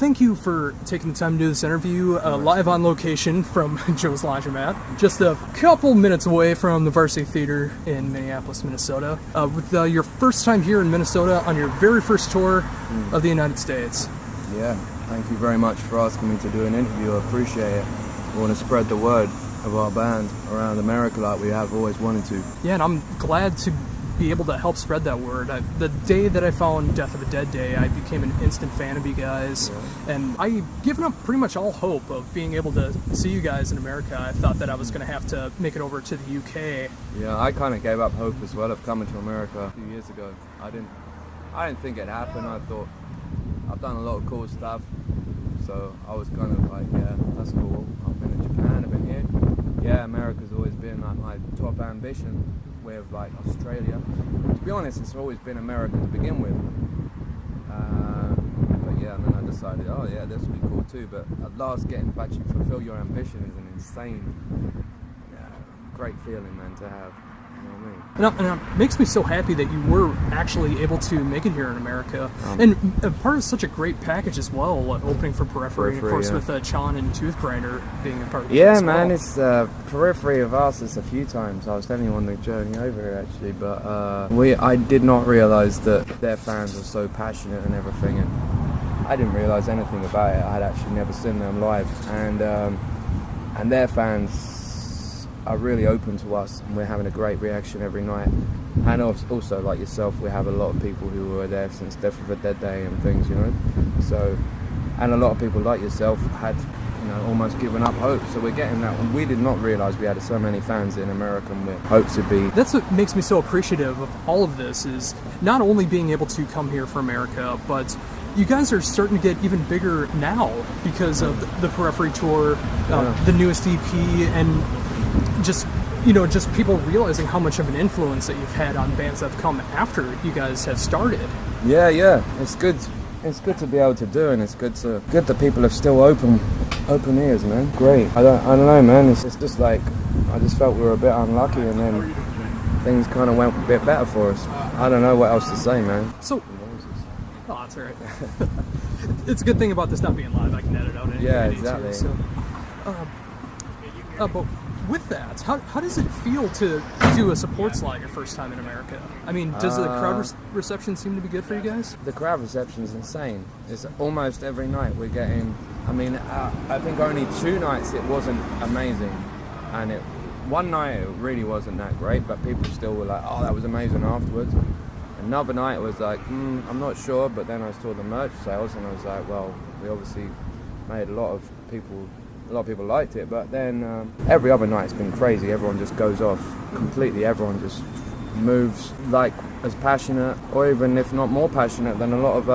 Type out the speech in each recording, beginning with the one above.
thank you for taking the time to do this interview live on location from Joe's Laundromat, just a couple minutes away from the Varsity Theater in Minneapolis, Minnesota, with your first time here in Minnesota on your very first tour of the United States. Yeah, thank you very much for asking me to do an interview. I appreciate it. I want to spread the word of our band around America like we have always wanted to. Yeah, and I'm glad to be able to help spread that word. The day that I found Death of a Dead Day, I became an instant fan of you guys, and I've given up pretty much all hope of being able to see you guys in America. I thought that I was going to have to make it over to the UK. Yeah, I kind of gave up hope as well of coming to America a few years ago. I didn't think it'd happen. I thought, I've done a lot of cool stuff, so I was kind of like, yeah, that's cool. I've been in Japan, I've been here. Yeah, America's always been like my top ambition with like Australia. To be honest, it's always been America to begin with. But yeah, and then I decided, oh yeah, this would be cool too. But at last, getting to actually fulfill your ambition is an insane, great feeling, man, to have. You know what I mean? And it makes me so happy that you were actually able to make it here in America. And part of such a great package as well, opening for Periphery, and of course with Chon and Toothgrinder being a part of it. Yeah, as man, well. it's Periphery of asked us a few times. I was telling you on the journey over here actually, but I did not realise that their fans were so passionate and everything, and I didn't realise anything about it. I had actually never seen them live, and their fans are really open to us, and we're having a great reaction every night. And also, like yourself, we have a lot of people who were there since Death of a Dead Day and things, you know. So, and a lot of people like yourself had, you know, almost given up hope. So we're getting that one. We did not realise we had so many fans in America, and we hope to be. That's what makes me so appreciative of all of this, is not only being able to come here for America, but you guys are starting to get even bigger now because of the Periphery tour, the newest EP, and just people realizing how much of an influence that you've had on bands that have come after you guys have started. Yeah, it's good. It's good to be able to do, and it's good that people have still open ears, man. Great. I don't know, man. It's just like I just felt we were a bit unlucky, and then things kind of went a bit better for us. I don't know what else to say, man. So, oh, that's all right. It's a good thing about this not being live. I can edit out anything. Yeah, I need exactly. to, so, but with that, how does it feel to do a support slot your first time in America? I mean, does the crowd reception seem to be good for you guys? The crowd reception is insane. It's almost every night we're getting. I mean, I think only 2 nights it wasn't amazing, and one night it really wasn't that great, but people still were like, "Oh, that was amazing" afterwards. Another night it was like, I'm not sure, but then I saw the merch sales, and I was like, well, we obviously made a lot of people liked it, but then every other night's been crazy. Everyone just goes off completely. Everyone just moves like as passionate, or even if not more passionate than a lot of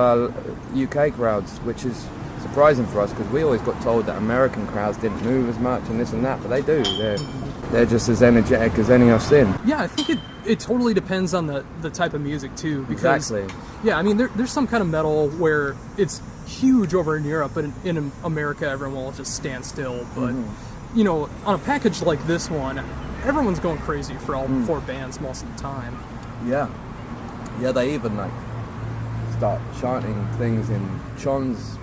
UK crowds, which is surprising for us because we always got told that American crowds didn't move as much and this and that, but they do. They're just as energetic as any I've seen. Yeah, I think it totally depends on the type of music too. Because, exactly. Yeah, I mean there's some kind of metal where it's huge over in Europe, but in America everyone will just stand still. But you know, on a package like this one, everyone's going crazy for all 4 bands most of the time. Yeah, they even like start chanting things in Chon's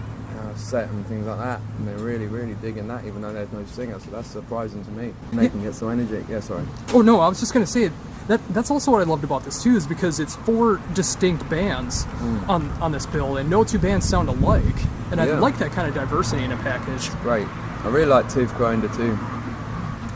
set and things like that, and they're really, really digging that, even though there's no singer. So that's surprising to me, making it so energetic. Yeah, sorry. Oh no, I was just gonna say that's also what I loved about this too, is because it's 4 distinct bands on this bill, and no 2 bands sound alike, and I like that kind of diversity in a package. Great. I really like Toothgrinder too.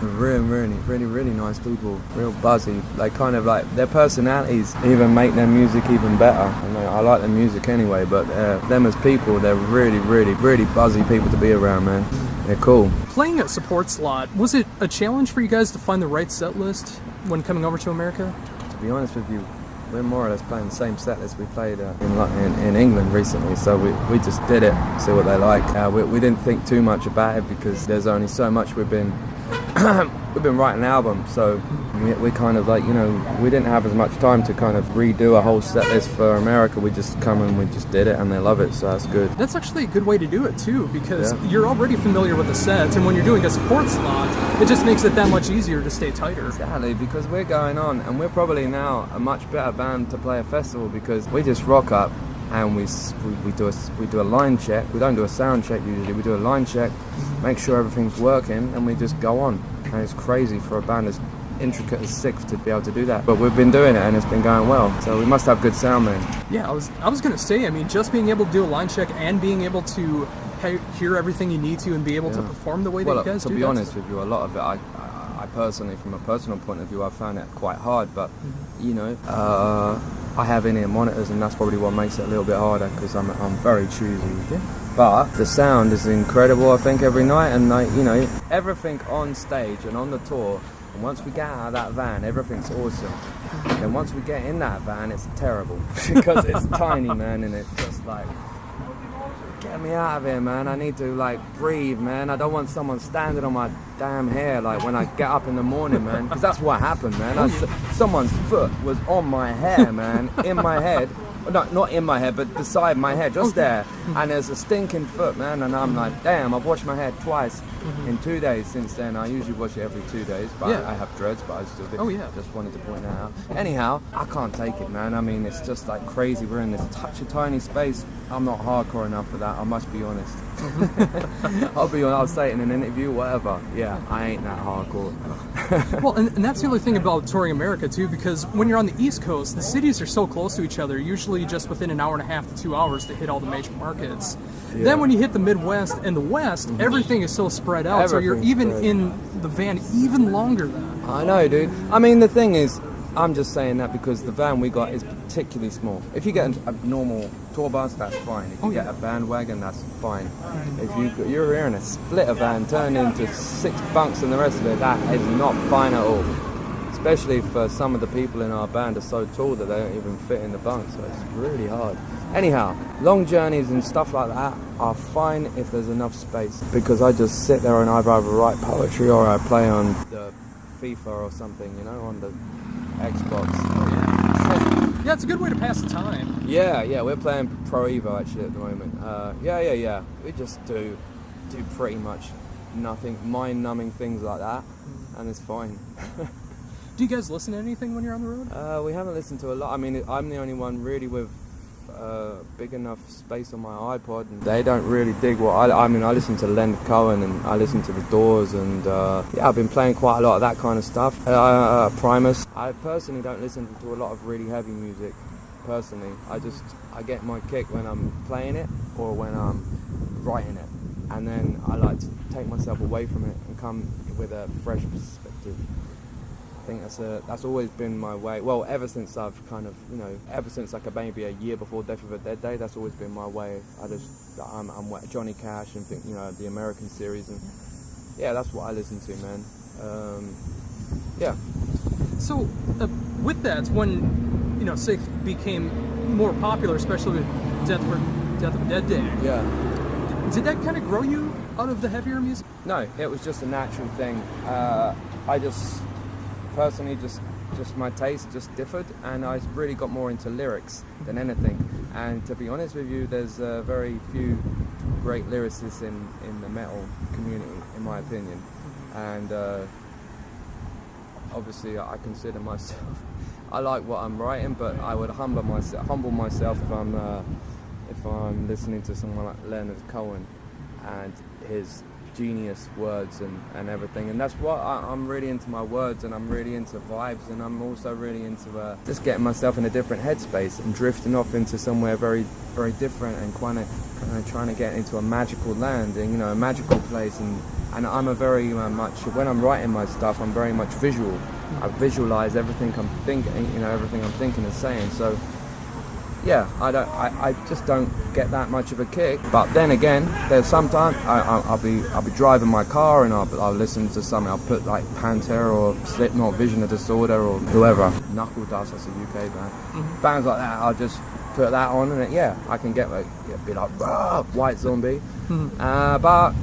Really nice people, real buzzy. They kind of like, their personalities even make their music even better. I like their music anyway, but them as people, they're really buzzy people to be around, man. They're cool. Playing a support slot, was it a challenge for you guys to find the right set list when coming over to America? To be honest with you, we're more or less playing the same set list we played in England recently, so we just did it, see what they like. We didn't think too much about it because there's only so much we've been writing albums, so we kind of like, you know, we didn't have as much time to kind of redo a whole set list for America. We just come and we just did it, and they love it, so that's good. That's actually a good way to do it too, because you're already familiar with the sets, and when you're doing a support slot, it just makes it that much easier to stay tighter. Exactly, because we're going on, and we're probably now a much better band to play a festival, because we just rock up and we do a line check. We don't do a sound check usually. We do a line check, make sure everything's working, and we just go on. And it's crazy for a band as intricate as SikTh to be able to do that. But we've been doing it, and it's been going well. So we must have good sound, man. Yeah, I was gonna say. I mean, just being able to do a line check and being able to hear everything you need to and be able to perform the way that you guys do. To be honest with you, a lot of it, I personally, from a personal point of view, I found it quite hard. But you know, I have in-ear monitors, and that's probably what makes it a little bit harder because I'm very choosy. Yeah. But the sound is incredible, I think, every night, and you know, everything on stage and on the tour. And once we get out of that van, everything's awesome. And once we get in that van, it's terrible because it's tiny, man, and it's just like, get me out of here, man. I need to like breathe, man. I don't want someone standing on my damn hair like when I get up in the morning, man, because that's what happened, man. Someone's foot was on my hair, man, in my head. No, not in my head, but beside my head, just there. And there's a stinking foot, man, and I'm like, damn, I've washed my hair twice in 2 days since then. I usually wash it every 2 days, but I have dreads, but I still do. Oh, yeah. Just wanted to point that out. Anyhow, I can't take it, man. I mean, it's just like crazy. We're in this tiny space. I'm not hardcore enough for that, I must be honest. I'll be honest, I'll say it in an interview, whatever. Yeah, I ain't that hardcore. Well, and that's the other thing about touring America, too, because when you're on the East Coast, the cities are so close to each other, usually just within an hour and a half to 2 hours to hit all the major markets. Yeah. Then when you hit the Midwest and the West, everything is so spread out, so you're even in the van even longer then. I know, dude. I mean, the thing is, I'm just saying that because the van we got is particularly small. If you get a normal tour bus, that's fine. If you get a bandwagon, that's fine. If you're here in a splitter van turned into 6 bunks and the rest of it, that is not fine at all. Especially for some of the people in our band are so tall that they don't even fit in the bunks, so it's really hard. Anyhow, long journeys and stuff like that are fine if there's enough space, because I just sit there and either write poetry or I play on the FIFA or something, you know, on the Xbox. Yeah, it's a good way to pass the time. Yeah, we're playing Pro Evo actually at the moment. Yeah. We just do pretty much nothing, mind-numbing things like that, and it's fine. Do you guys listen to anything when you're on the road? We haven't listened to a lot. I mean, I'm the only one really with big enough space on my iPod, and they don't really dig what I mean. I listen to Leonard Cohen and I listen to The Doors, and I've been playing quite a lot of that kind of stuff. Primus. I personally don't listen to a lot of really heavy music. Personally, I get my kick when I'm playing it or when I'm writing it, and then I like to take myself away from it and come with a fresh perspective. I think that's always been my way. Well, ever since I've kind of, you know, ever since like maybe a year before Death of a Dead Day, that's always been my way. I'm Johnny Cash and think, you know, the American series, and yeah, that's what I listen to, man. Yeah. So with that, when you know SikTh became more popular, especially with Death of a Dead Day, did that kind of grow you out of the heavier music? No, it was just a natural thing. I just personally just my taste just differed, and I really got more into lyrics than anything. And to be honest with you, there's very few great lyricists in the metal community, in my opinion. And obviously I consider myself, I like what I'm writing, but I would humble myself if I'm listening to someone like Leonard Cohen and his genius words and everything. And that's what I'm really into, my words, and I'm really into vibes, and I'm also really into just getting myself in a different headspace and drifting off into somewhere very, very different, and kind of trying to get into a magical land, and, you know, a magical place. And I'm a very much, when I'm writing my stuff, I'm very much visual. I visualize everything I'm thinking, you know, everything I'm thinking and saying. So yeah, I just don't get that much of a kick. But then again, there's sometimes I'll be driving my car and I'll listen to something. I'll put like Pantera or Slipknot, Vision of Disorder, or whoever. Knuckle Dust, that's a UK band. Bands like that, I'll just put that on, and I can get like be like White Zombie. But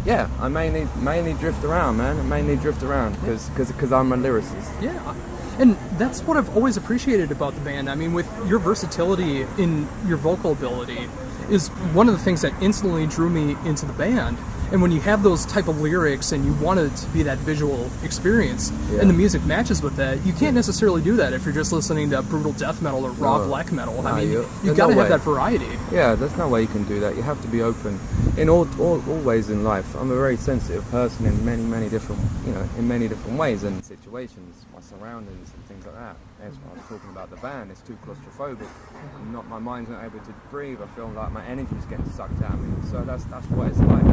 yeah, I mainly drift around, man. I mainly drift around because I'm a lyricist. Yeah. And that's what I've always appreciated about the band. I mean, with your versatility in your vocal ability is one of the things that instantly drew me into the band. And when you have those type of lyrics and you want it to be that visual experience, and the music matches with that, you can't necessarily do that if you're just listening to brutal death metal or raw black metal. I mean, you got to have that variety. Yeah, there's no way you can do that. You have to be open in all ways in life. I'm a very sensitive person in many different, in many different ways and situations, my surroundings and things like that. That's why I was talking about the band. It's too claustrophobic. My mind's not able to breathe. I feel like my energy's getting sucked out of me. So that's what it's like.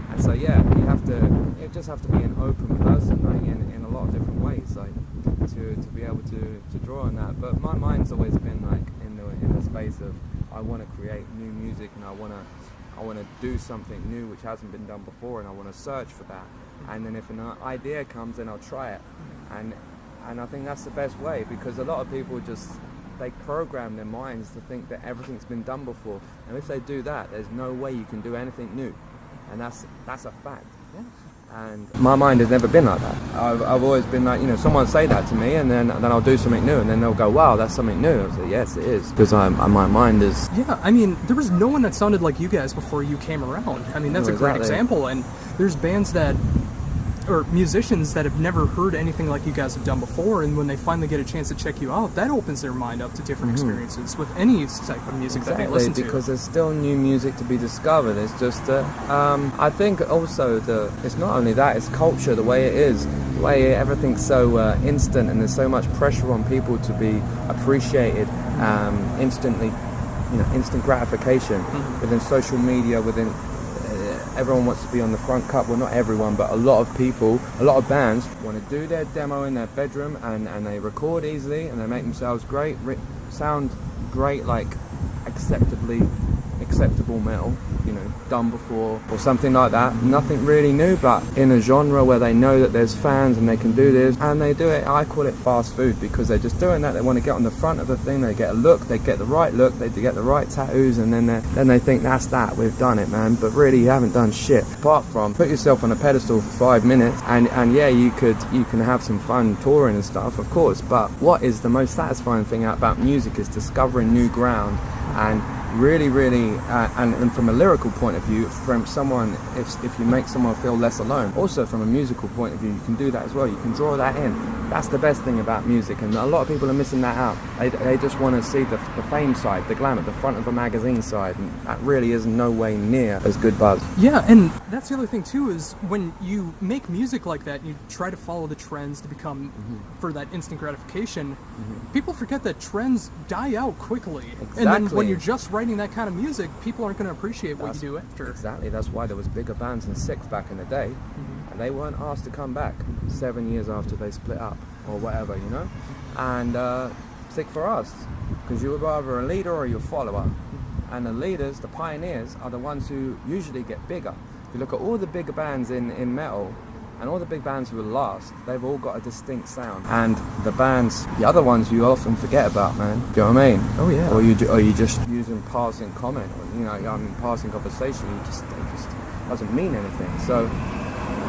And so yeah, you just have to be an open person, like in a lot of different ways, like to be able to draw on that. But my mind's always been like in the space of I want to create new music and I want to do something new which hasn't been done before, and I want to search for that. And then if an idea comes, then I'll try it. And I think that's the best way, because a lot of people they program their minds to think that everything's been done before, and if they do that, there's no way you can do anything new, and that's a fact. Yeah. And my mind has never been like that. I've always been like, someone say that to me, and then I'll do something new, and then they'll go, wow, that's something new. I say, yes, it is, because my mind is... Yeah, I mean, there was no one that sounded like you guys before you came around. I mean, that's a great example, and there's bands or musicians that have never heard anything like you guys have done before, and when they finally get a chance to check you out, that opens their mind up to different experiences with any type of music that they listen to. Because there's still new music to be discovered. It's just that I think also it's not only that, it's culture, the way it is, the way everything's so instant, and there's so much pressure on people to be appreciated instantly, instant gratification within social media, within everyone wants to be on the front cut. Well, not everyone, but a lot of people, a lot of bands want to do their demo in their bedroom, and they record easily, and they make themselves great, sound great, like acceptable metal, done before, or something like that. Nothing really new, but in a genre where they know that there's fans and they can do this, and they do it. I call it fast food, because they're just doing that. They want to get on the front of the thing, they get a look, they get the right look, they get the right tattoos, and then they think that's that, we've done it, man. But really, you haven't done shit apart from put yourself on a pedestal for 5 minutes, and yeah, you can have some fun touring and stuff, of course, but what is the most satisfying thing about music is discovering new ground, and really and from a lyrical point of view, from someone, if you make someone feel less alone, also from a musical point of view, you can do that as well. You can draw that in. That's the best thing about music, and a lot of people are missing that out. They just want to see the fame side, the glamour, the front of a magazine side, and that really is no way near as good buzz. Yeah, and that's the other thing too, is when you make music like that, you try to follow the trends to become for that instant gratification, people forget that trends die out quickly. Exactly. And then when you're just writing that kind of music, people aren't going to appreciate what you do after. Exactly, that's why there was bigger bands than SikTh back in the day, and they weren't asked to come back 7 years after they split up, or whatever, and SikTh for us, because you were either a leader or you're a follower, and the leaders, the pioneers, are the ones who usually get bigger. If you look at all the bigger bands in metal, and all the big bands who are last, they've all got a distinct sound. And the other ones you often forget about, man. Do you know what I mean? Oh yeah. Or you just using passing comment, or, passing conversation. It just doesn't mean anything. So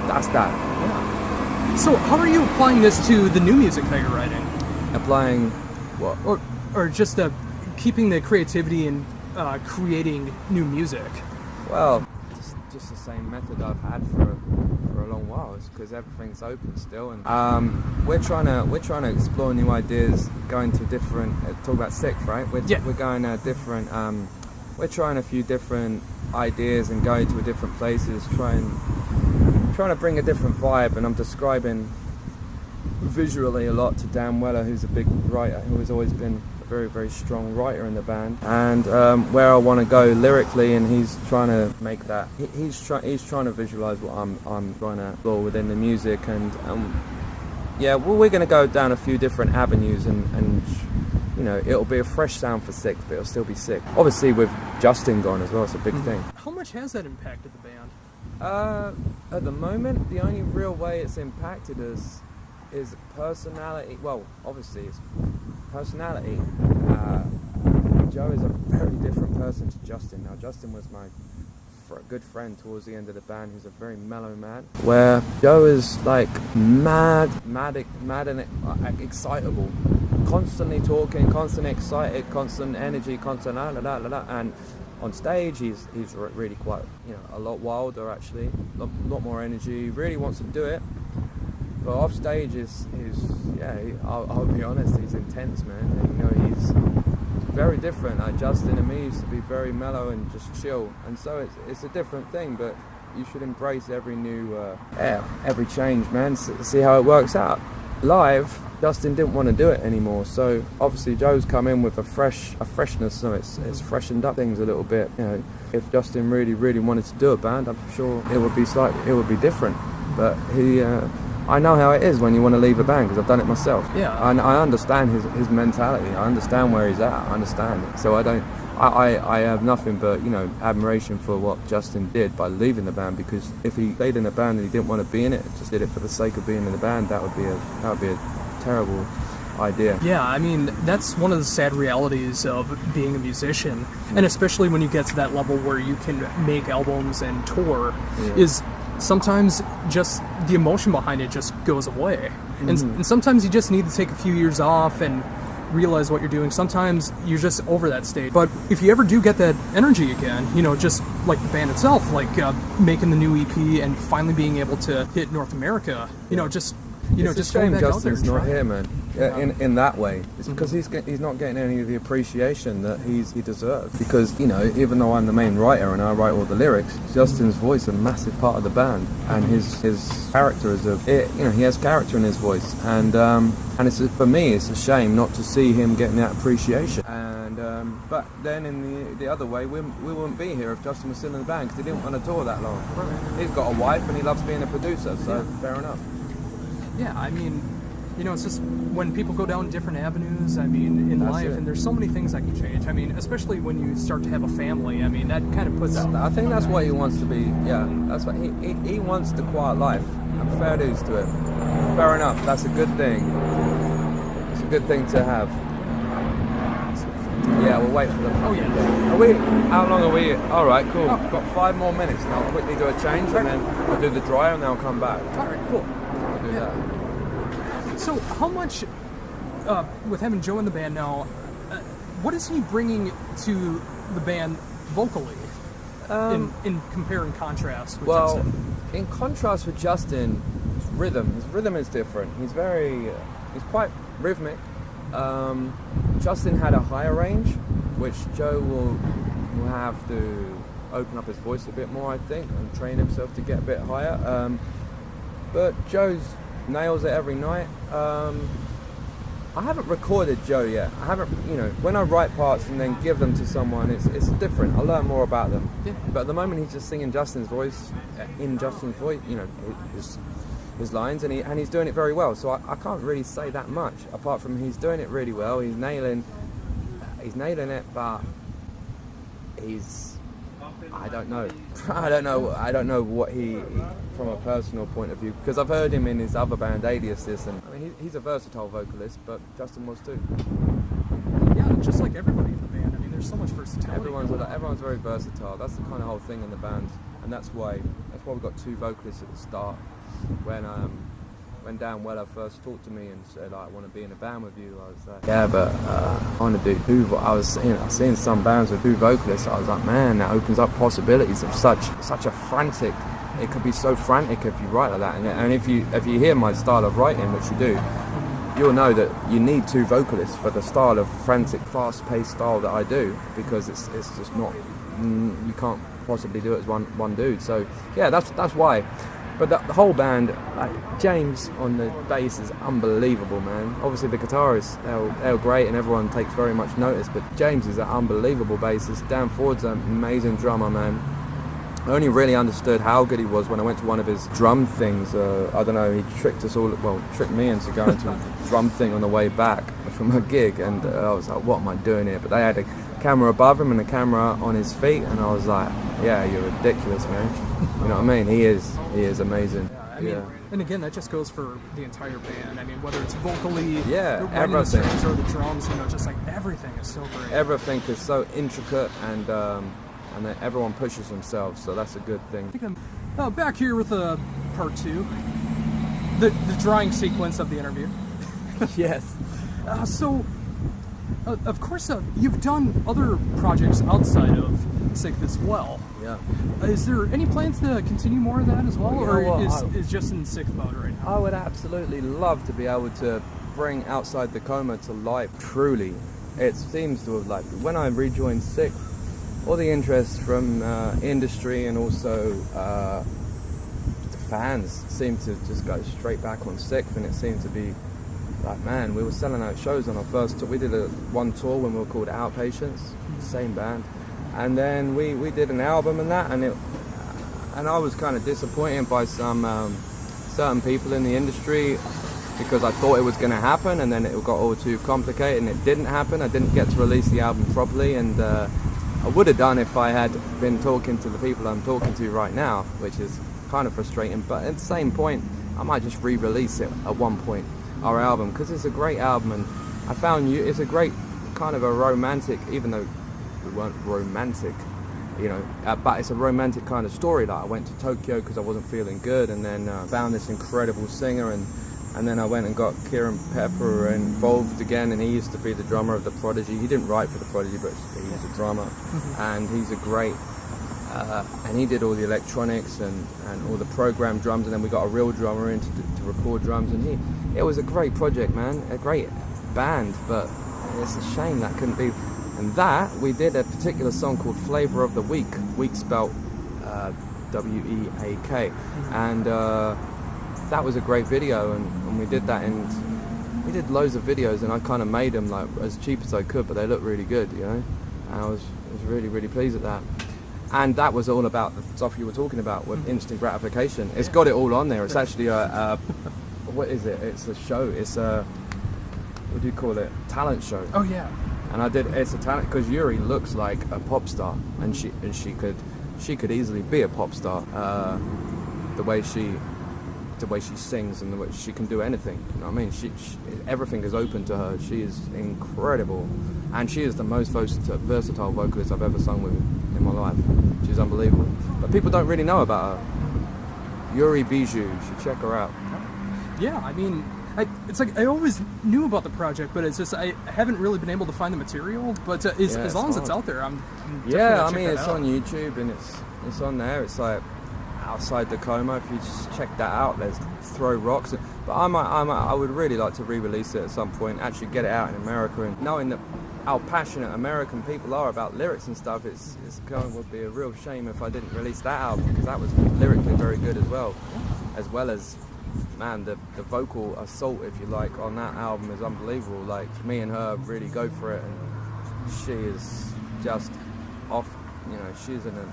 that's that. Yeah. So how are you applying this to the new music that you're writing? Applying what? Or just keeping the creativity and creating new music? Well, just the same method I've had for a long while, because everything's open still, and we're trying to explore new ideas, going to different talk about SikTh, right? We're going to different we're trying a few different ideas and going to different places, trying to bring a different vibe. And I'm describing visually a lot to Dan Weller, who's a big writer, who has always been a very, very strong writer in the band, and where I want to go lyrically, and he's trying to make that. He's trying to visualize what I'm trying to explore within the music, and yeah, well, we're going to go down a few different avenues, and it'll be a fresh sound for SikTh, but it'll still be SikTh. Obviously, with Justin gone as well, it's a big thing. How much has that impacted the band? At the moment, the only real way it's impacted us is personality. Well, obviously it's personality. Joe is a very different person to Justin. Now, Justin was my good friend towards the end of the band, who's a very mellow man, where Joe is like mad and excitable, constantly talking, constantly excited, constant energy, constant and on stage, he's really quite, you know, a lot wilder actually, a lot more energy. Really wants to do it, but off stage I'll be honest, he's intense, man. And, you know, he's very different. Like Justin and me used to be very mellow and just chill, and so it's a different thing. But you should embrace every new every change, man. See how it works out. Live, Justin didn't want to do it anymore, so obviously Joe's come in with a freshness, so it's freshened up things a little bit. You know, if Justin really wanted to do a band, I'm sure it would be different. But I know how it is when you want to leave a band, because I've done it myself. Yeah. And I understand his mentality. I understand where he's at. I understand it. So I have nothing but, you know, admiration for what Justin did by leaving the band, because if he stayed in a band and he didn't want to be in it, just did it for the sake of being in the band, that would be a terrible idea. Yeah, I mean, that's one of the sad realities of being a musician, and especially when you get to that level where you can make albums and tour, is sometimes just the emotion behind it just goes away. And sometimes you just need to take a few years off and realize what you're doing. Sometimes you're just over that stage. But if you ever do get that energy again, you know, just like the band itself, like making the new EP and finally being able to hit North America, you know, just It's going a shame back out there Justin's and not try. here, man. In that way, it's because he's not getting any of the appreciation that he deserves. Because, you know, even though I'm the main writer and I write all the lyrics, Justin's voice is a massive part of the band, and his character is he has character in his voice, and it's, for me, it's a shame not to see him getting that appreciation. And but then in the other way, we wouldn't be here if Justin was still in the band, because he didn't want to tour that long. He's got a wife and he loves being a producer, so fair enough. Yeah, I mean, you know, it's just when people go down different avenues, I mean, in life, and there's so many things that can change. I mean, especially when you start to have a family, I mean, that kind of puts... I think that's what he wants to be, that's what he wants the quiet life, and fair dues to it. Fair enough, that's a good thing. It's a good thing to have. Yeah, we'll wait for them. Oh, yeah. How long are we? All right, cool. We've got 5 more minutes, and I'll quickly do a change, and then I'll do the dryer, and then I'll come back. All right, cool. I'll do that. So how much, with having Joe in the band now, what is he bringing to the band vocally in compare and contrast with Justin? In contrast with Justin, his rhythm is different. He's quite rhythmic. Justin had a higher range, which Joe will have to open up his voice a bit more, I think, and train himself to get a bit higher. But Joe's nails it every night. I haven't recorded Joe yet. I haven't, you know, when I write parts and then give them to someone, it's different. I learn more about them. Yeah. But at the moment, he's just singing Justin's voice, in Justin's voice, you know, his lines, and he's doing it very well. So I can't really say that much, apart from he's doing it really well. He's nailing it, but I don't know what he from a personal point of view, because I've heard him in his other band Aliases, and I mean he's a versatile vocalist, but Justin was too. Yeah, just like everybody in the band. I mean, there's so much versatility. Everyone's very versatile. That's the kind of whole thing in the band, and that's why we got 2 vocalists at the start. When Dan Weller first talked to me and said, I want to be in a band with you, I was like, yeah, but I want to do 2. I was seeing some bands with 2 vocalists. I was like, man, that opens up possibilities of such a frantic. It could be so frantic if you write like that. And if you hear my style of writing, which you do, you'll know that you need 2 vocalists for the style of frantic, fast-paced style that I do, because it's just not. You can't possibly do it as one dude. So yeah, that's why. But the whole band, like James on the bass is unbelievable, man. Obviously the guitarists, they're great and everyone takes very much notice, but James is an unbelievable bassist. Dan Ford's an amazing drummer, man. I only really understood how good he was when I went to one of his drum things. I don't know, he tricked me into going to a drum thing on the way back from a gig, and I was like, what am I doing here? But they had a camera above him and a camera on his feet, and I was like, yeah, you're ridiculous, man. You know what I mean? He is amazing. Yeah, I mean, and again, that just goes for the entire band. I mean, whether it's vocally, everything, or the drums, you know, just like everything is so great. Everything is so intricate, and then everyone pushes themselves, so that's a good thing. I think I'm back here with part 2, the drawing sequence of the interview. Yes. So, of course, you've done other projects outside of SikTh as well. Yeah. Is there any plans to continue more of that as well, You or know what, is just in SikTh mode right now? I would absolutely love to be able to bring Outside the Coma to life. Truly, it seems to have, like, when I rejoined SikTh, all the interest from industry and also the fans seemed to just go straight back on SikTh, and it seemed to be like, man, we were selling out shows on our first tour. We did one tour when we were called Outpatients, same band, and then we did an album and that, and I was kind of disappointed by some certain people in the industry, because I thought it was going to happen, and then it got all too complicated and it didn't happen. I didn't get to release the album properly, and I would have done if I had been talking to the people I'm talking to right now, which is kind of frustrating. But at the same point, I might just re-release it at one point, our album, because it's a great album, and I found it's a great kind of a romantic, even though we weren't romantic, you know, but it's a romantic kind of story. Like, I went to Tokyo because I wasn't feeling good, and then found this incredible singer, and then I went and got Kieran Pepper involved again, and he used to be the drummer of the Prodigy. He didn't write for the Prodigy, but he's a drummer, and he's a great, and he did all the electronics and all the programmed drums, and then we got a real drummer in to record drums, and it was a great project, man, a great band, but it's a shame that couldn't be. And that, we did a particular song called Flavor of the Week, week spelt W-E-A-K, and that was a great video, and we did that, and we did loads of videos, and I kind of made them like as cheap as I could, but they looked really good, you know, and I was really, really pleased at that. And that was all about the stuff you were talking about with instant gratification. It's got it all on there. It's actually what is it? It's a show. It's a, what do you call it? Talent show. Oh yeah. And it's a talent, because Yuri looks like a pop star, and she could easily be a pop star. The way she sings, and the way she can do anything. You know what I mean? She everything is open to her. She is incredible, and she is the most versatile vocalist I've ever sung with in my life. She's unbelievable. But people don't really know about her. Yuri Bijou, you should check her out. Yeah, I mean, it's like I always knew about the project, but it's just I haven't really been able to find the material. But as long as it's out there, I'm yeah. I mean, it's on YouTube, and it's on there. It's like Outside the Coma. If you just check that out, there's Throw Rocks. But I would really like to re-release it at some point. Actually, get it out in America, and knowing that how passionate American people are about lyrics and stuff, it's kind of would be a real shame if I didn't release that album, because that was lyrically very good as well as man, the vocal assault, if you like, on that album is unbelievable. Like, me and her really go for it, and she is just off, you know, she's in a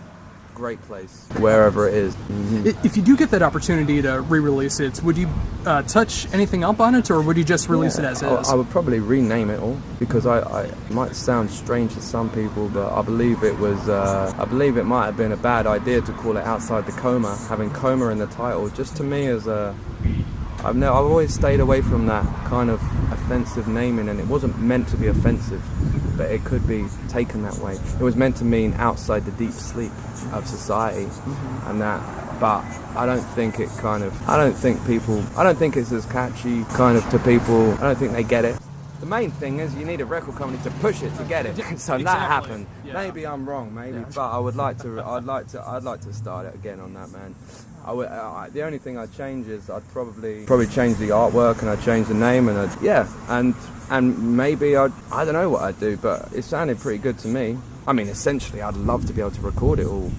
great place wherever it is. If you do get that opportunity to re-release it, would you touch anything up on it, or would you just release it as is? I would probably rename it all, because it might sound strange to some people, but I believe it might have been a bad idea to call it Outside the Coma, having coma in the title. Just to me, I've always stayed away from that kind of offensive naming, and it wasn't meant to be offensive, but it could be taken that way. It was meant to mean outside the deep sleep of society, and that. But I don't think it's as catchy kind of to people. I don't think they get it. The main thing is you need a record company to push it to get it. So exactly. That happened. Yeah. Maybe I'm wrong, but I'd like to start it again on that, man. The only thing I'd change is I'd probably change the artwork, and I'd change the name, and and maybe I don't know what I'd do, but it sounded pretty good to me. I mean, essentially, I'd love to be able to record it all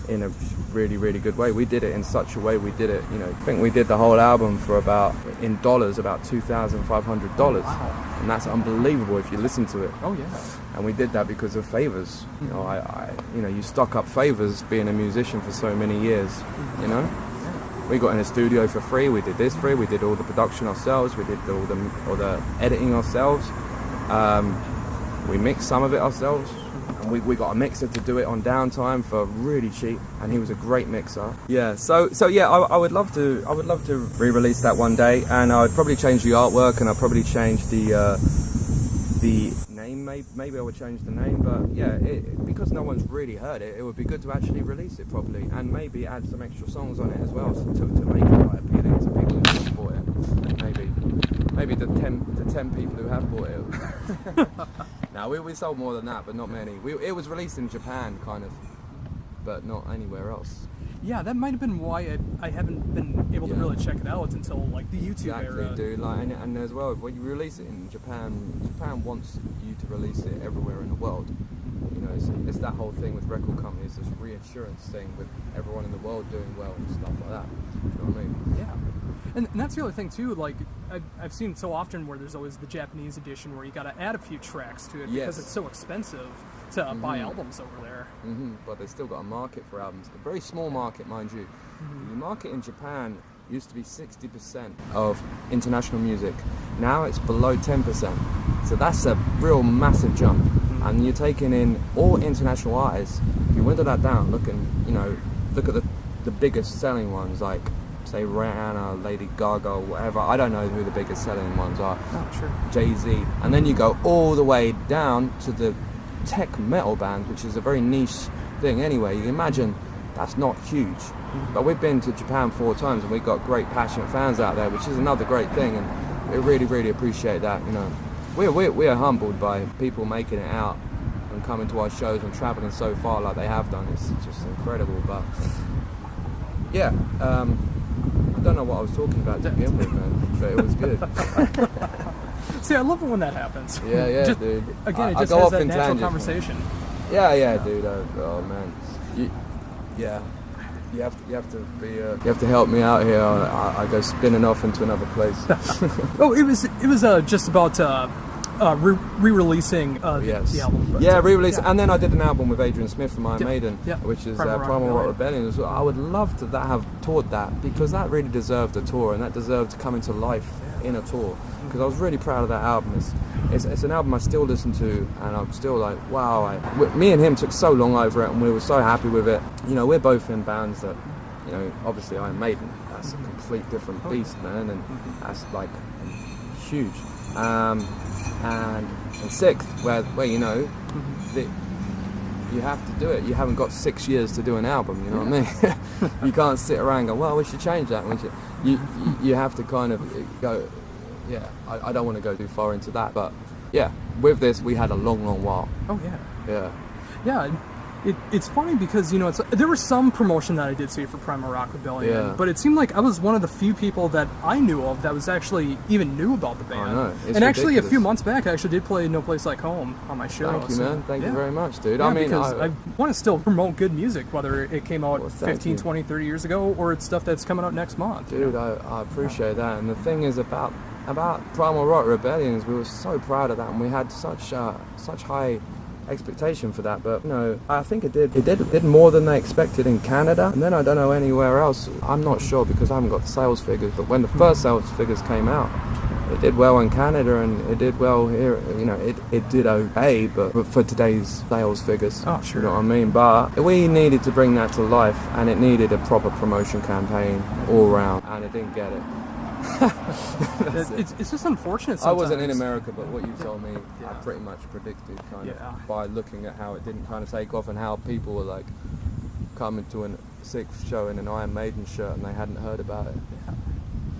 in a really, really good way. We did it in such a way. We did it, you know. I think we did the whole album for about $2,500, and that's unbelievable if you listen to it. Oh yeah. And we did that because of favors. You know, you stock up favors being a musician for so many years. You know, we got in a studio for free. We did this free. We did all the production ourselves. We did all the editing ourselves. We mixed some of it ourselves. And we got a mixer to do it on downtime for really cheap, and he was a great mixer. Yeah, so yeah, I would love to re-release that one day, and I would probably change the artwork, and I'd probably change the name. Maybe I would change the name, but yeah, because no one's really heard it, it would be good to actually release it properly, and maybe add some extra songs on it as well, to make it like appealing to people who have bought it. Maybe the 10 people who have bought it. Now we sold more than that, but not many. It was released in Japan, kind of, but not anywhere else. Yeah, that might have been why I haven't been able to really check it out until like the YouTube exactly, era. Dude. Like, and as well, when you release it in Japan, Japan wants you to release it everywhere in the world. You know, it's that whole thing with record companies, this reassurance thing with everyone in the world doing well and stuff like that. You know what I mean? Yeah. And that's the other thing too, like I've seen so often where there's always the Japanese edition where you got to add a few tracks to it because it's so expensive to buy albums over there. But they've still got a market for albums. A very small market, mind you. The market in Japan used to be 60% of international music. Now it's below 10%. So that's a real massive jump. And you're taking in all international artists. If you window that down, look at the biggest selling ones, like say Rihanna, Lady Gaga, whatever. I don't know who the biggest selling ones are. Oh, sure. Jay-Z. And then you go all the way down to the tech metal bands, which is a very niche thing anyway. You can imagine that's not huge. But we've been to Japan 4 times and we've got great passionate fans out there, which is another great thing, and we really, really appreciate that. You know, we are humbled by people making it out and coming to our shows and traveling so far like they have done. It's just incredible. But yeah, I don't know what I was talking about to begin with, man, but it was good. See, I love it when that happens. Yeah, dude. Again, it I just go has off that in natural tangents, conversation. Yeah, dude. Oh man, you have to be you have to help me out here. I go spinning off into another place. Oh, it was just about re-releasing the album. But, re-releasing, and then I did an album with Adrian Smith from Maiden, which is Primal Rock Rebellion. I would love to have toured that, because that really deserved a tour, and that deserved to come into life in a tour. Because I was really proud of that album. It's an album I still listen to, and I'm still like, wow. Me and him took so long over it, and we were so happy with it. You know, we're both in bands that, you know, obviously I'm Maiden. That's a complete different beast, man, and that's like huge. And SikTh, where you know, you have to do it. You haven't got 6 years to do an album. You know what I mean? You can't sit around and go, well, we should change that. You have to kind of go. Yeah, I don't want to go too far into that, but yeah, with this we had a long while. Oh yeah. It's funny because, you know, there was some promotion that I did see for Primal Rock Rebellion, but it seemed like I was one of the few people that I knew of that was actually even knew about the band. I know. And actually, a few months back, I actually did play No Place Like Home on my show. Thank you, man. Thank you very much, dude. Yeah, I mean, because I want to still promote good music, whether it came out 15, 20, 30 years ago, or it's stuff that's coming out next month. Dude, I appreciate that. And the thing is about Primal Rock Rebellion is we were so proud of that, and we had such high expectation for that, but you know, I think it did more than they expected in Canada, and then I don't know anywhere else. I'm not sure because I haven't got the sales figures, but when the first sales figures came out, it did well in Canada and it did well here. You know, it did okay, but for today's sales figures. Oh, sure. You know what I mean? But we needed to bring that to life, and it needed a proper promotion campaign all round, and it didn't get it. It's just unfortunate sometimes. I wasn't in America, but what you told me, I pretty much predicted kind of by looking at how it didn't kind of take off and how people were like coming to a SikTh show in an Iron Maiden shirt and they hadn't heard about it.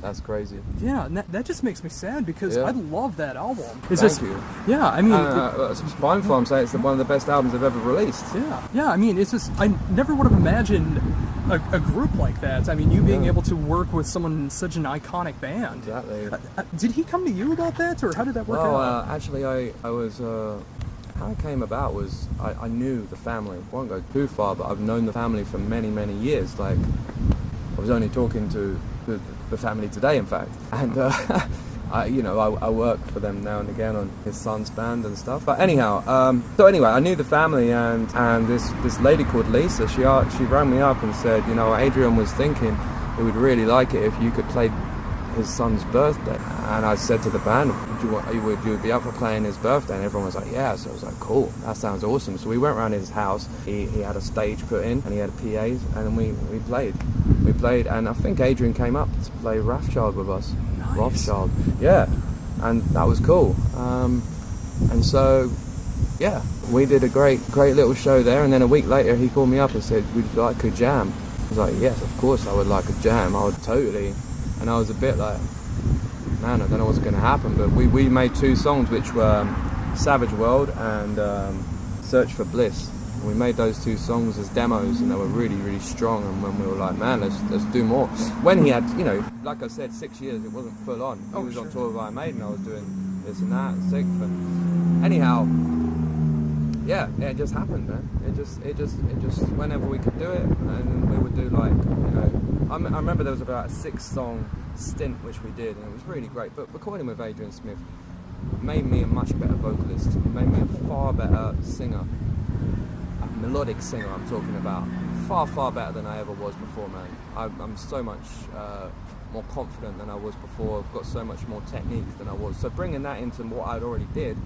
That's crazy. Yeah, and that just makes me sad because I love that album. Thank you. Yeah, I mean... Spine Farm say it's one of the best albums they've ever released. Yeah, I mean, it's just... I never would have imagined a group like that. I mean, you being able to work with someone in such an iconic band. Exactly. Did he come to you about that, or how did that work out? Well, actually, I was... how it came about was I knew the family. I won't go too far, but I've known the family for many years. Like, I was only talking to the family today, in fact, and I work for them now and again on his son's band and stuff. But anyhow, so anyway, I knew the family, and this lady called Lisa, she rang me up and said, you know, Adrian was thinking he would really like it if you could play his son's birthday. And I said to the band, would you be up for playing his birthday? And everyone was like, yeah. So I was like, cool, that sounds awesome. So we went around his house. He had a stage put in and he had PAs, and then we played, and I think Adrian came up to play Rothschild with us. Nice. Rothschild, yeah, and that was cool. And so yeah, we did a great little show there, and then a week later he called me up and said, would you like a jam? I was like, yes, of course I would like a jam. I would totally. And I was a bit like, man, I don't know what's going to happen, but we made 2 songs which were Savage World and Search for Bliss. And we made those 2 songs as demos, and they were really, really strong. And when we were like, man, let's do more. When he had, you know, like I said, 6 years, it wasn't full on. He was on tour with Maiden. I was doing this and that, SikTh. And anyhow, yeah, it just happened, man. It just whenever we could do it, and we would do like, you know, I remember there was about a 6-song stint which we did, and it was really great. But recording with Adrian Smith made me a much better vocalist. It made me a far better singer. Melodic singer I'm talking about, far better than I ever was before, man. I'm so much more confident than I was before. I've got so much more technique than I was. So bringing that into what I'd already did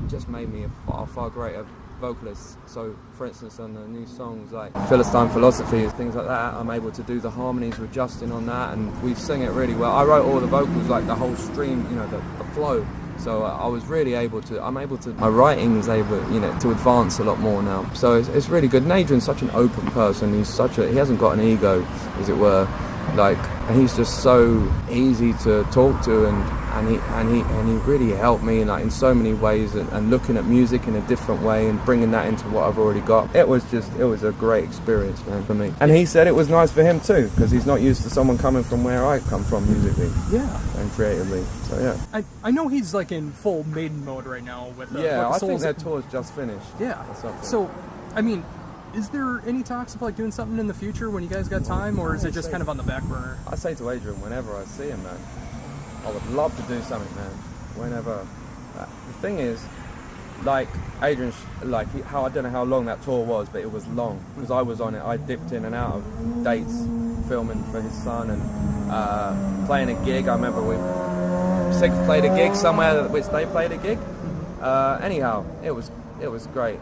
just made me a far greater vocalist. So for instance, on the new songs like Philistine Philosophy and things like that, I'm able to do the harmonies with Justin on that, and we sing it really well. I wrote all the vocals, like the whole stream, you know, the flow. So I was really able to, my writing is able, you know, to advance a lot more now. So it's really good. And Adrian's such an open person. He hasn't got an ego, as it were. Like, and he's just so easy to talk to, and he really helped me like in so many ways, and looking at music in a different way and bringing that into what I've already got. It was a great experience, man, for me. And he said it was nice for him too, because he's not used to someone coming from where I come from musically, and creatively. So yeah, I know he's like in full Maiden mode right now with I think their tour's just finished. Yeah. So, I mean, is there any talks of like doing something in the future when you guys got time, or is it just kind of on the back burner? I say to Adrian whenever I see him, man, I would love to do something, man. Whenever. The thing is, like Adrian, how I don't know how long that tour was, but it was long because I was on it. I dipped in and out of dates, filming for his son and playing a gig. I remember SikTh played a gig somewhere, which they played a gig. Anyhow, it was great.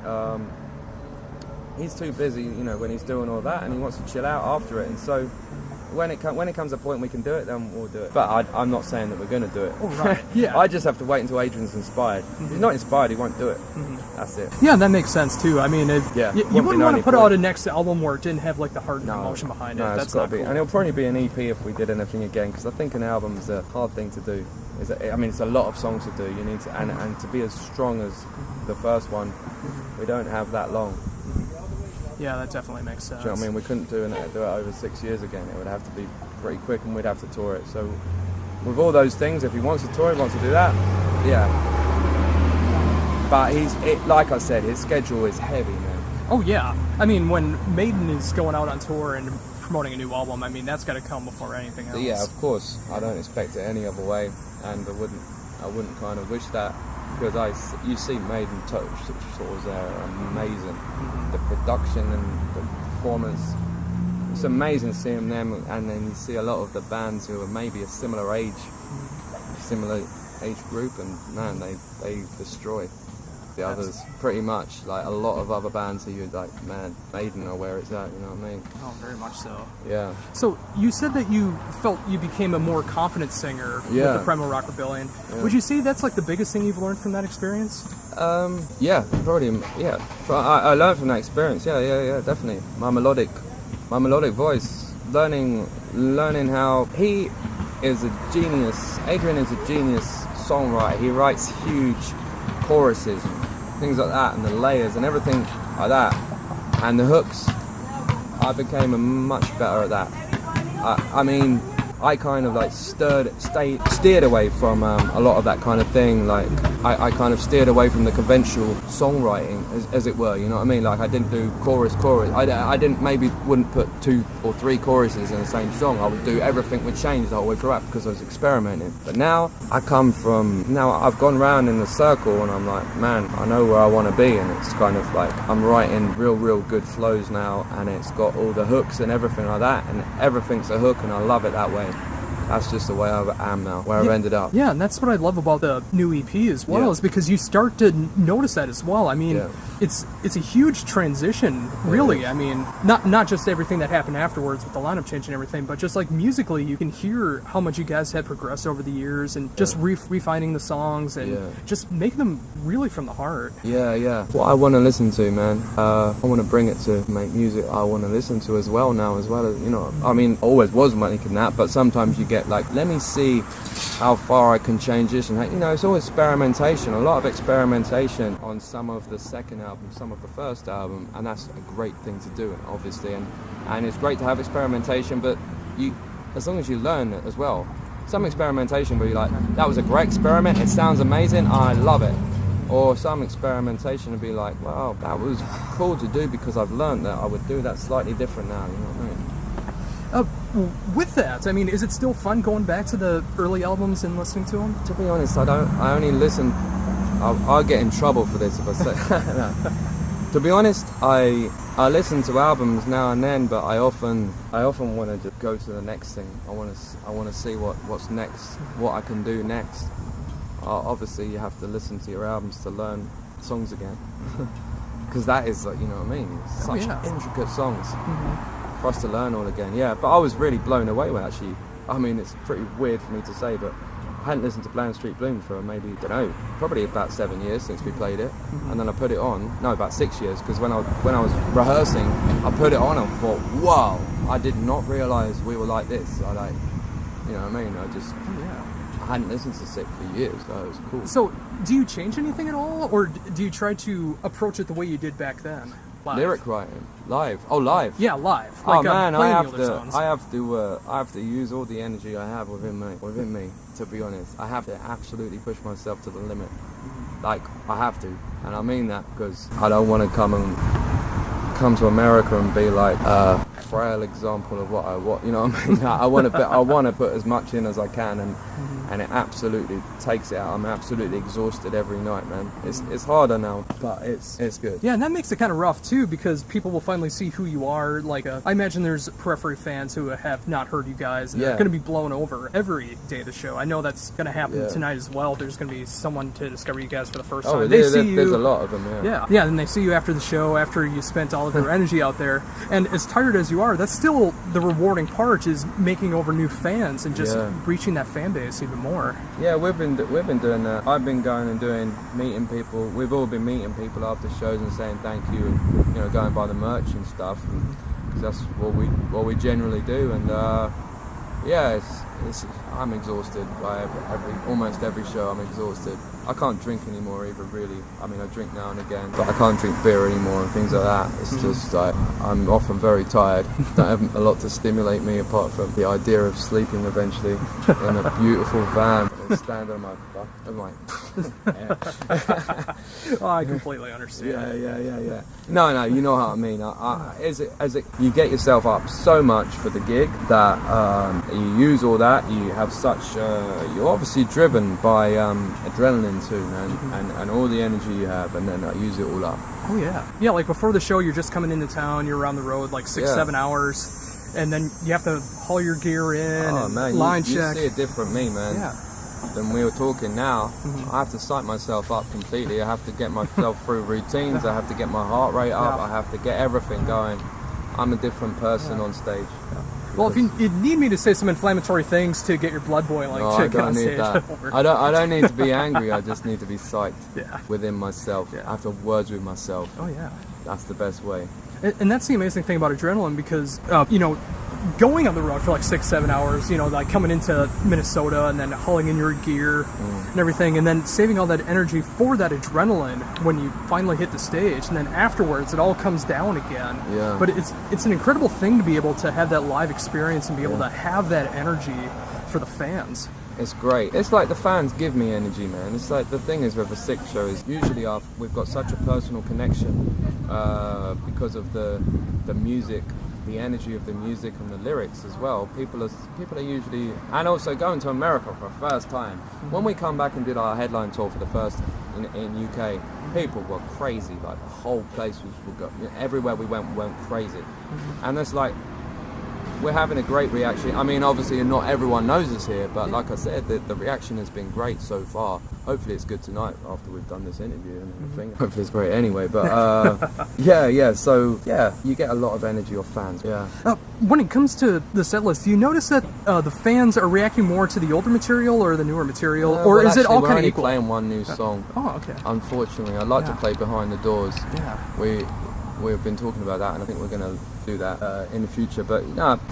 He's too busy, you know, when he's doing all that, and he wants to chill out after it. And so, when it comes a point we can do it, then we'll do it. But I'm not saying that we're going to do it. Oh, right. Yeah. I just have to wait until Adrian's inspired. If he's not inspired, he won't do it. That's it. Yeah, that makes sense too. I mean, you wouldn't want to put out a next album where it didn't have like the heart and emotion behind it. No, that's got to be. cool. And it'll probably be an EP if we did anything again, because I think an album is a hard thing to do. It's a lot of songs to do. You need to, and to be as strong as the first one, we don't have that long. Yeah, that definitely makes sense. Do you know what I mean? We couldn't do it over 6 years again. It would have to be pretty quick, and we'd have to tour it. So with all those things, if he wants to tour, he wants to do that, yeah. But like I said, his schedule is heavy, man. Oh yeah. I mean, when Maiden is going out on tour and promoting a new album, I mean, that's got to come before anything else. Yeah, of course. I don't expect it any other way, and I wouldn't kind of wish that, because you see Maiden tours, they're amazing. The production and the performance, it's amazing seeing them, and then you see a lot of the bands who are maybe a similar age group, and man, they destroy the others pretty much. Like a lot of other bands who you're like, man, Maiden are where it's at, you know what I mean? Oh, very much so. Yeah. So you said that you felt you became a more confident singer with the Primal Rock Rebellion. Yeah. Would you say that's like the biggest thing you've learned from that experience? Yeah, probably. Yeah, I learned from that experience. Yeah, definitely. My melodic voice. Learning how he is a genius. Adrian is a genius songwriter. He writes huge choruses and things like that, and the layers and everything like that, and the hooks. I became much better at that. I mean, I kind of like steered away from a lot of that kind of thing. Like I kind of steered away from the conventional songwriting, as it were. You know what I mean? Like I didn't do chorus. I wouldn't put 2 or 3 choruses in the same song. I would do everything would change the whole way throughout, because I was experimenting. But now I've gone round in the circle, and I'm like, man, I know where I want to be, and it's kind of like I'm writing real good flows now, and it's got all the hooks and everything like that, and everything's a hook, and I love it that way. That's just the way I am now, where I've ended up. Yeah, and that's what I love about the new EP as well, is because you start to notice that as well. I mean, it's a huge transition, really. I mean, not just everything that happened afterwards with the lineup change and everything, but just like musically, you can hear how much you guys had progressed over the years, and just refining the songs and just making them really from the heart. Yeah. What I want to listen to, man, I want to bring it to make music I want to listen to as well now, as well as, you know, I mean, always was making that, but sometimes you get get like, let me see how far I can change this, and you know, it's all experimentation, a lot of experimentation on some of the second album, some of the first album, and that's a great thing to do, obviously, and it's great to have experimentation, but you, as long as you learn it as well. Some experimentation where you're like, that was a great experiment, it sounds amazing, I love it. Or some experimentation would be like, wow, that was cool to do because I've learned that I would do that slightly different now, you know what I mean? With that, I mean, is it still fun going back to the early albums and listening to them? To be honest, I only listen, I'll get in trouble for this if I say no. To be honest, I listen to albums now and then, but I often want to just go to the next thing. I want to see what's next, what I can do next. Obviously, you have to listen to your albums to learn songs again, because that is like, you know what I mean? Such intricate songs for us to learn all again. Yeah, but I was really blown away when actually. I mean, it's pretty weird for me to say, but I hadn't listened to Bland Street Bloom for maybe, I don't know, probably about 7 years since we played it, and then I put it on. No, about 6 years, because when I was rehearsing, I put it on and thought, wow, I did not realise we were like this. I like, you know what I mean? I just. I hadn't listened to SikTh for years, so it was cool. So, do you change anything at all, or do you try to approach it the way you did back then? Live? Lyric writing, live. Oh, live. Yeah, live. Like, oh man, I have to use all the energy I have within me. To be honest, I have to absolutely push myself to the limit. Like, I have to, and I mean that because I don't want to come to America and be like a frail example of what I want. You know what I mean? I want to put as much in as I can, and it absolutely takes it out. I'm absolutely exhausted every night, man. It's harder now, but it's good. Yeah, and that makes it kind of rough too, because people will finally see who you are. Like, I imagine there's Periphery fans who have not heard you guys, and they're going to be blown over every day of the show. I know that's going to happen tonight as well. There's going to be someone to discover you guys for the first time. There's a lot of them. Yeah, and they see you after the show, after you spent all of your energy out there, and as tired as you are, that's still the rewarding part, is making over new fans and just reaching that fan base even more. Yeah, we've been doing that. I've been going and meeting people. We've all been meeting people after shows and saying thank you, and you know, going by the merch and stuff, because that's what we generally do. And I'm exhausted by almost every show. I'm exhausted. I can't drink anymore either, really. I mean, I drink now and again, but I can't drink beer anymore and things like that. It's just like, I'm often very tired. Don't have a lot to stimulate me apart from the idea of sleeping eventually in a beautiful van and stand on my Oh, I completely understand. Yeah. No, you know what I mean. You get yourself up so much for the gig that you use all that. You have such. You're obviously driven by adrenaline too, man, and all the energy you have, and then use it all up. Oh yeah. Like before the show, you're just coming into town. You're around the road like 6-7 hours, and then you have to haul your gear in line check. You see a different me, man. Yeah. Than we were talking now. I have to psych myself up completely. I have to get myself through routines. I have to get my heart rate up. I have to get everything going. I'm a different person on stage. Well, if you need me to say some inflammatory things to get your blood boiling, I don't need that. I don't need to be angry. I just need to be psyched within myself. I have to have words with myself. Oh yeah, that's the best way. And that's the amazing thing about adrenaline, because you know, going on the road for like 6-7 hours, you know, like coming into Minnesota and then hauling in your gear and everything, and then saving all that energy for that adrenaline when you finally hit the stage, and then afterwards it all comes down again. Yeah. But it's an incredible thing to be able to have that live experience and be able to have that energy for the fans. It's great. It's like the fans give me energy, man. It's like the thing is with a SikTh show is usually we've got such a personal connection because of the music, the energy of the music and the lyrics as well. People are usually, and also going to America for the first time. When we come back and did our headline tour for the first in UK, people were crazy. Like the whole place everywhere we went crazy, and it's like, we're having a great reaction. I mean, obviously not everyone knows us here, but like I said, the reaction has been great so far. Hopefully it's good tonight after we've done this interview and everything. Hopefully it's great anyway, but so you get a lot of energy off fans. When it comes to the set list, do you notice that the fans are reacting more to the older material or the newer material, or is it all kind of equal? We're only playing one new song. Oh, okay. Unfortunately, I'd like to play Behind the Doors. We've been talking about that, and I think we're going to do that in the future. But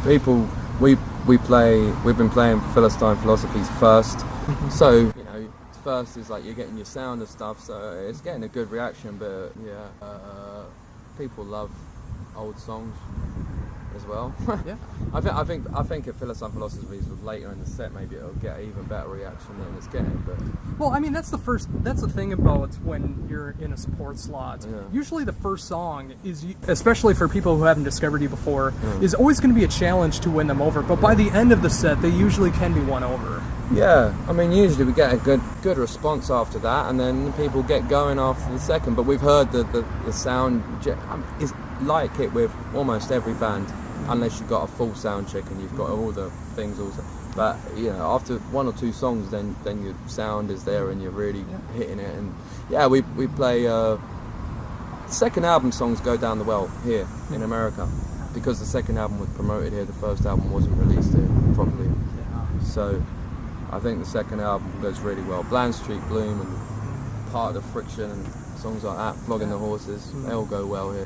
people, we've been playing Philistine Philosophies first, so you know, first is like you're getting your sound and stuff, so it's getting a good reaction. But people love old songs as well. Yeah. I think if Philistine Philosophies was later in the set, maybe it'll get an even better reaction than it's getting. But well, I mean, that's the thing about when you're in a support slot. Yeah. Usually the first song is, especially for people who haven't discovered you before, is always going to be a challenge to win them over. But by the end of the set, they usually can be won over. yeah, I mean, usually we get a good response after that, and then people get going after the second. But we've heard the sound is like it with almost every band, unless you've got a full sound check and you've got all the things also. But you know, after one or two songs, then your sound is there and you're really hitting it. And yeah, we play second album songs go down the well here in America, because the second album was promoted here, the first album wasn't released here properly. So I think the second album goes really well. Bland Street Bloom and Part of the Friction and songs like that, Flogging the Horses, they all go well here.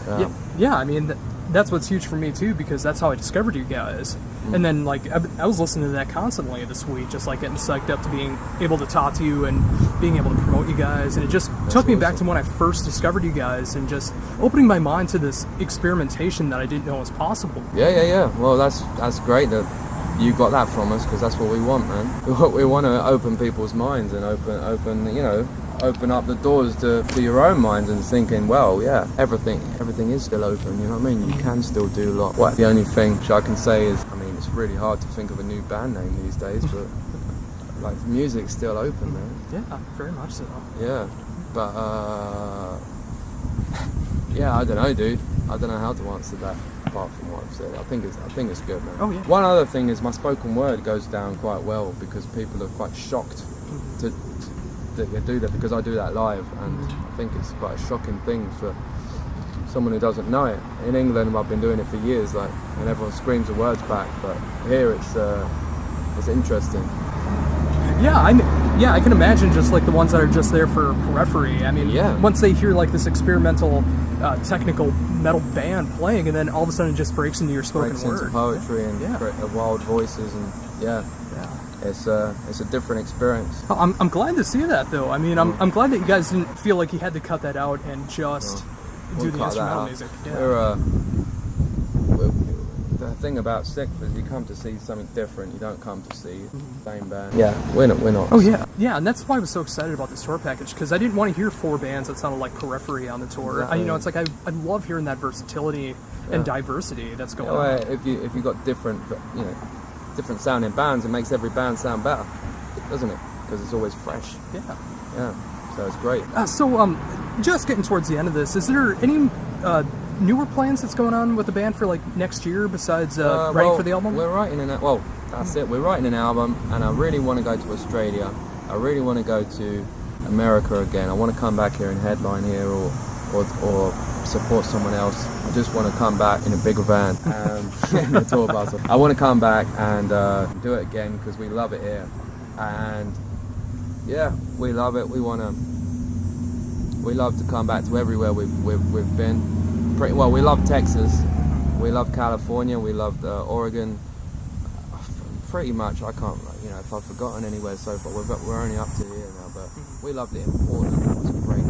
Yeah, I mean, that's what's huge for me too, because that's how I discovered you guys. And then like I was listening to that constantly this week, just like getting psyched up to being able to talk to you and being able to promote you guys. And it just took me back to when I first discovered you guys, and just opening my mind to this experimentation that I didn't know was possible. Yeah. Well, that's great that you got that from us, because that's what we want, man. We want to open people's minds and open up the doors to your own minds, and thinking, well, yeah, everything is still open, you know what I mean? You can still do a lot. Well, the only thing I can say is, I mean, it's really hard to think of a new band name these days, but like, music's still open, man. Yeah, very much so. Yeah, but yeah, I don't know, dude. I don't know how to answer that apart from what I've said. I think it's good, man. Oh yeah. One other thing is my spoken word goes down quite well, because people are quite shocked that you do that, because I do that live, and I think it's quite a shocking thing for someone who doesn't know it. In England, I've been doing it for years, like, and everyone screams the words back, but here it's interesting. Yeah, I can imagine, just like the ones that are just there for Periphery. I mean, once they hear like this experimental, technical metal band playing, and then all of a sudden it just breaks into your spoken word. Into poetry and wild voices, and it's a different experience. I'm glad to see that, though. I mean, I'm glad that you guys didn't feel like you had to cut that out and just do the instrumental music. Yeah. The thing about SikTh is you come to see something different. You don't come to see the same band. Yeah, we're not. Oh yeah, and that's why I was so excited about this tour package, because I didn't want to hear 4 bands that sounded like Periphery on the tour. Exactly. It's like I love hearing that versatility and diversity that's going on. If you got different sounding bands, it makes every band sound better, doesn't it? Because it's always fresh. Yeah. So it's great. Just getting towards the end of this, is there any newer plans that's going on with the band for like next year besides writing for the album? We're writing that's it. We're writing an album, and I really want to go to Australia. I really want to go to America again. I want to come back here and headline here, or support someone else. I just want to come back in a bigger van and the tour bus. I want to come back and do it again, because we love it here, and yeah, we love it. We love to come back to everywhere we've been. We love Texas, we love California, we love Oregon. Pretty much, I can't, if I've forgotten anywhere so far. We're only up to here now, but we loved it in Portland. That was great.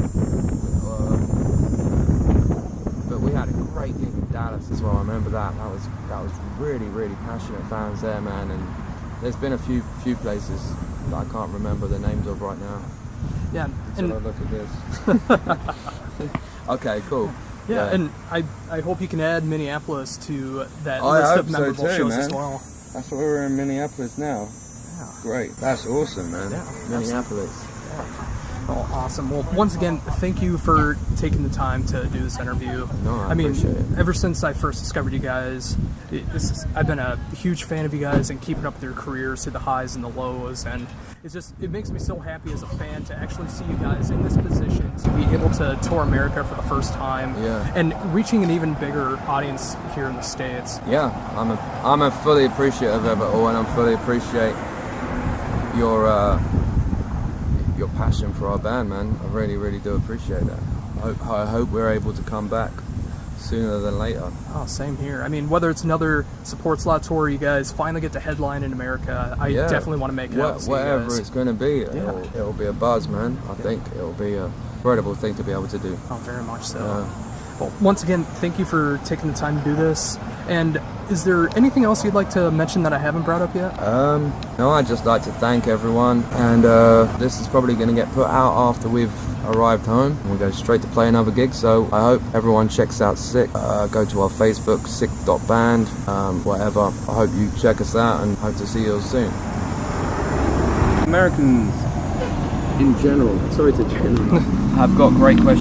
But we had a great gig in Dallas as well. I remember that. That was really, really passionate fans there, man. And there's been a few places that I can't remember the names of right now. Yeah. And look at this. Okay, cool. Yeah, and I hope you can add Minneapolis to that list of memorable shows as well. That's why we're in Minneapolis now. Yeah. Great. That's awesome, man. Yeah, Minneapolis. Oh, awesome. Well, once again, thank you for taking the time to do this interview. No, I appreciate it. Ever since I first discovered you guys, I've been a huge fan of you guys and keeping up with your careers through the highs and the lows, and it makes me so happy as a fan to actually see you guys in this position, to be able to tour America for the first time, and reaching an even bigger audience here in the States. Yeah, I'm a fully appreciative of it all, and I fully appreciate your passion for our band, man. I really, really do appreciate that. I hope we're able to come back sooner than later. Oh, same here. I mean, whether it's another support slot tour, you guys finally get to headline in America, I definitely want to make it out. Whatever it's going to be, it'll be a buzz, man. I think it'll be a incredible thing to be able to do. Oh, very much so. Well, once again, thank you for taking the time to do this. And is there anything else you'd like to mention that I haven't brought up yet? No, I'd just like to thank everyone. And this is probably going to get put out after we've arrived home. We'll go straight to play another gig. So I hope everyone checks out SikTh. Go to our Facebook, SikTh.band, whatever. I hope you check us out and hope to see you all soon. Americans in general, sorry to generalize, I've got great questions.